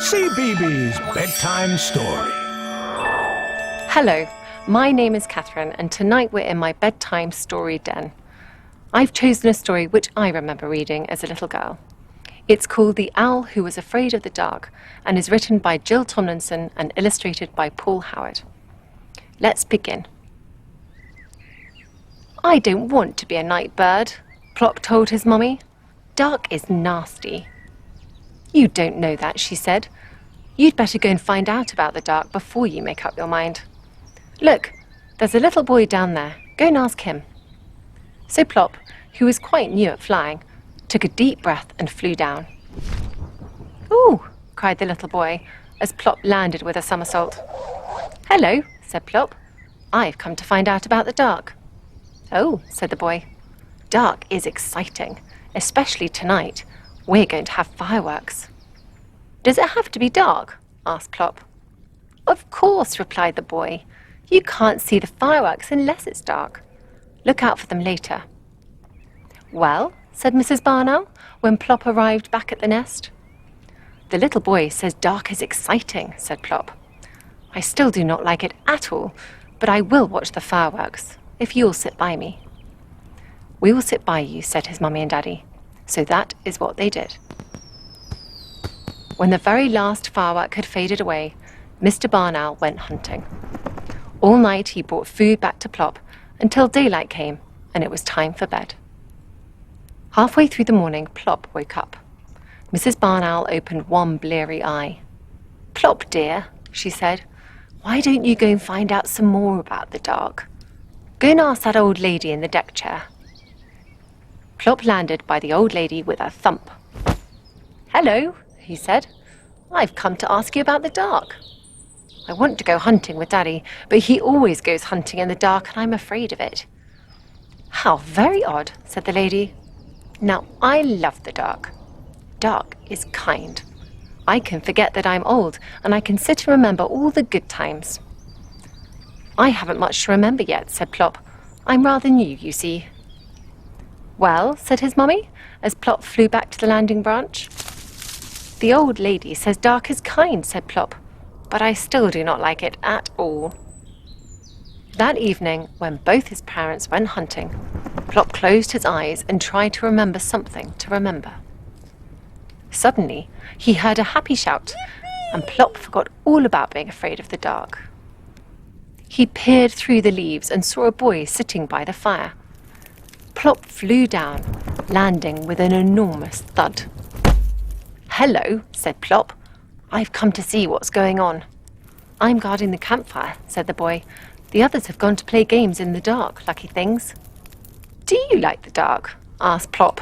Cbeebies Bedtime Story. Hello, my name is Catherine, and tonight we're in my bedtime story den. I've chosen a story which I remember reading as a little girl. It's called The Owl Who Was Afraid of the Dark and is written by Jill Tomlinson and illustrated by Paul Howard. Let's begin. "I don't want to be a night bird," Plop told his mummy. "Dark is nasty." "You don't know that," she said. "You'd better go and find out about the dark before you make up your mind. Look, there's a little boy down there. Go and ask him." So Plop, who was quite new at flying, took a deep breath and flew down. "Ooh!" cried the little boy as Plop landed with a somersault. "Hello," said Plop. "I've come to find out about the dark." "Oh," said the boy. "Dark is exciting, especially tonight. We're going to have fireworks." "Does it have to be dark?" asked Plop. "Of course," replied the boy. "You can't see the fireworks unless it's dark. Look out for them later." "Well," said Mrs. Barn Owl when Plop arrived back at the nest. "The little boy says dark is exciting," said Plop. "I still do not like it at all, but I will watch the fireworks, if you'll sit by me." "We will sit by you," said his mummy and daddy. So that is what they did. When the very last firework had faded away, Mr. Barn Owl went hunting. All night he brought food back to Plop until daylight came and it was time for bed. Halfway through the morning, Plop woke up. Mrs. Barn Owl opened one bleary eye. "Plop, dear," she said, "why don't you go and find out some more about the dark? Go and ask that old lady in the deck chair." Plop landed by the old lady with a thump. "Hello," he said. "I've come to ask you about the dark. I want to go hunting with Daddy, but he always goes hunting in the dark and I'm afraid of it." "How very odd," said the lady. "Now, I love the dark. Dark is kind. I can forget that I'm old and I can sit and remember all the good times." "I haven't much to remember yet," said Plop. "I'm rather new, you see." "Well," said his mummy, as Plop flew back to the landing branch. "The old lady says dark is kind," said Plop, "but I still do not like it at all." That evening, when both his parents went hunting, Plop closed his eyes and tried to remember something to remember. Suddenly, he heard a happy shout, and Plop forgot all about being afraid of the dark. He peered through the leaves and saw a boy sitting by the fire. Plop flew down, landing with an enormous thud. "Hello," said Plop. "I've come to see what's going on." "I'm guarding the campfire," said the boy. "The others have gone to play games in the dark, lucky things." "Do you like the dark?" asked Plop.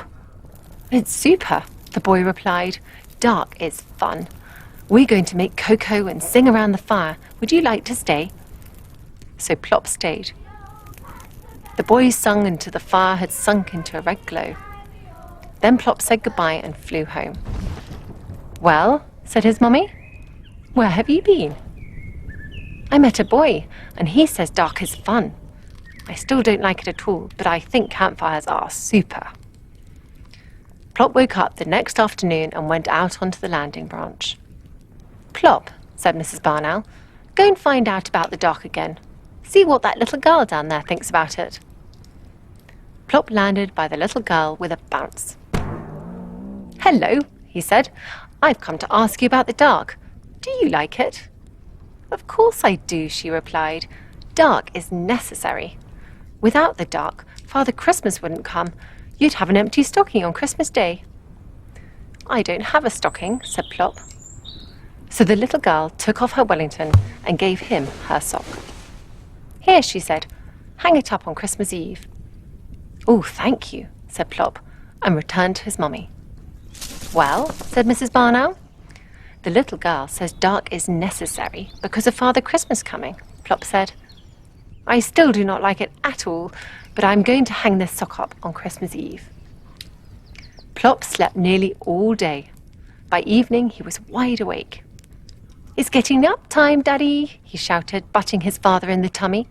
"It's super," the boy replied. "Dark is fun. We're going to make cocoa and sing around the fire. Would you like to stay?" So Plop stayed. The boys sung until the fire had sunk into a red glow. Then Plop said goodbye and flew home. "Well," said his mummy, "where have you been?" "I met a boy, and he says dark is fun. I still don't like it at all, but I think campfires are super." Plop woke up the next afternoon and went out onto the landing branch. "Plop," said Mrs. Barn Owl, "go and find out about the dark again. See what that little girl down there thinks about it." Plop landed by the little girl with a bounce. "Hello," he said. "I've come to ask you about the dark. Do you like it?" "Of course I do," she replied. "Dark is necessary. Without the dark, Father Christmas wouldn't come. You'd have an empty stocking on Christmas Day." "I don't have a stocking," said Plop. So the little girl took off her Wellington and gave him her sock. "Here," she said, "hang it up on Christmas Eve." "Oh, thank you," said Plop, and returned to his mummy. "Well," said Mrs. Barn Owl. "The little girl says dark is necessary because of Father Christmas coming," Plop said. "I still do not like it at all, but I'm going to hang this sock up on Christmas Eve." Plop slept nearly all day. By evening, he was wide awake. "It's getting nap time, Daddy," he shouted, butting his father in the tummy.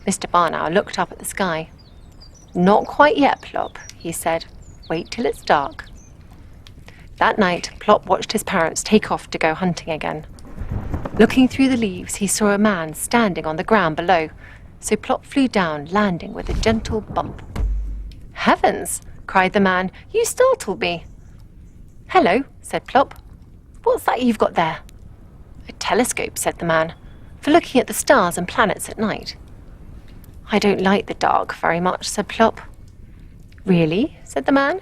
Mr. Barn Owl looked up at the sky. "Not quite yet, Plop," he said. "Wait till it's dark." That night, Plop watched his parents take off to go hunting again. Looking through the leaves, he saw a man standing on the ground below, so Plop flew down, landing with a gentle bump. "Heavens!" cried the man. "You startled me." "Hello," said Plop. "What's that you've got there?" "A telescope," said the man, "for looking at the stars and planets at night." "I don't like the dark very much," said Plop. "Really?" said the man.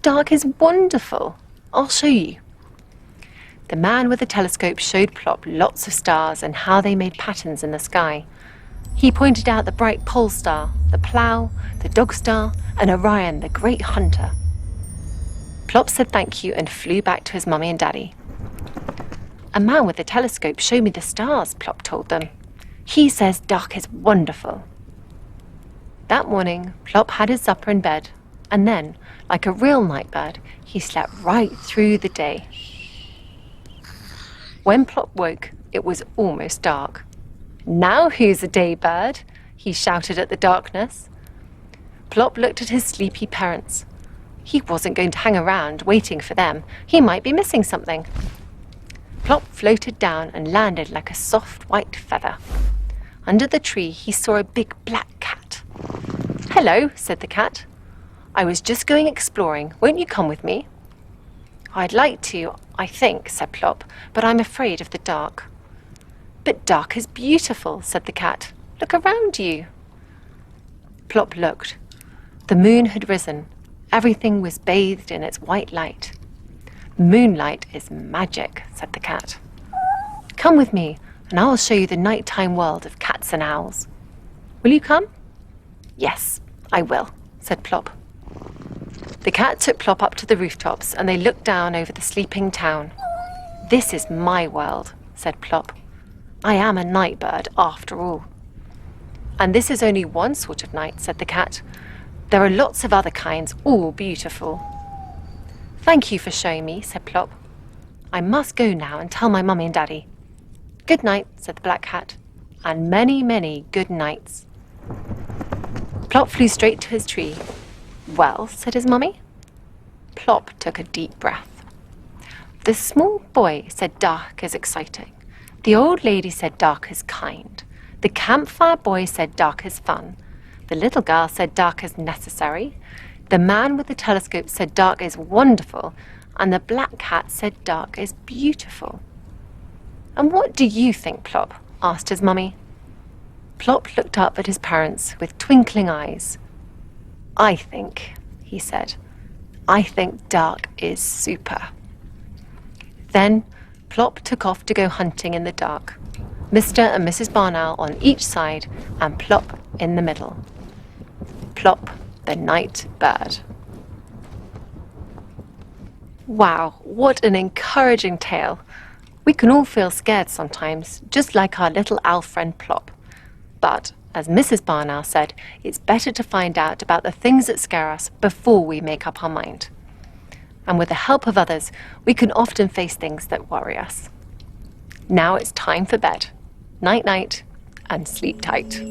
"Dark is wonderful. I'll show you." The man with the telescope showed Plop lots of stars and how they made patterns in the sky. He pointed out the bright pole star, the plough, the dog star, and Orion, the great hunter. Plop said thank you and flew back to his mummy and daddy. "A man with a telescope showed me the stars," Plop told them. "He says dark is wonderful." That morning, Plop had his supper in bed, and then, like a real night bird, he slept right through the day. When Plop woke, it was almost dark. "Now who's a day bird?" he shouted at the darkness. Plop looked at his sleepy parents. He wasn't going to hang around waiting for them. He might be missing something. Plop floated down and landed like a soft white feather. Under the tree, he saw a big black cat. "Hello," said the cat. "I was just going exploring. Won't you come with me?" "I'd like to, I think," said Plop, "but I'm afraid of the dark." "But dark is beautiful," said the cat. "Look around you." Plop looked. The moon had risen. Everything was bathed in its white light. "Moonlight is magic," said the cat. "Come with me, and I'll show you the nighttime world of cats and owls. Will you come?" "Yes, I will," said Plop. The cat took Plop up to the rooftops, and they looked down over the sleeping town. "This is my world," said Plop. "I am a night bird, after all." "And this is only one sort of night," said the cat. "There are lots of other kinds, all beautiful." "Thank you for showing me," said Plop. "I must go now and tell my mummy and daddy." "Good night," said the black cat, "and many, many good nights." Plop flew straight to his tree. "Well," said his mummy. Plop took a deep breath. The small boy said dark is exciting. The old lady said dark is kind. The campfire boy said dark is fun. The little girl said dark is necessary. The man with the telescope said dark is wonderful. And the black cat said dark is beautiful. "And what do you think, Plop?" asked his mummy. Plop looked up at his parents with twinkling eyes. "I think," he said, "I think dark is super." Then Plop took off to go hunting in the dark. Mr. and Mrs. Barn Owl on each side and Plop in the middle. Plop, the night bird. Wow, what an encouraging tale. We can all feel scared sometimes, just like our little owl friend Plop. But, as Mrs. Barn Owl said, it's better to find out about the things that scare us before we make up our mind. And with the help of others, we can often face things that worry us. Now it's time for bed. Night-night, and sleep tight.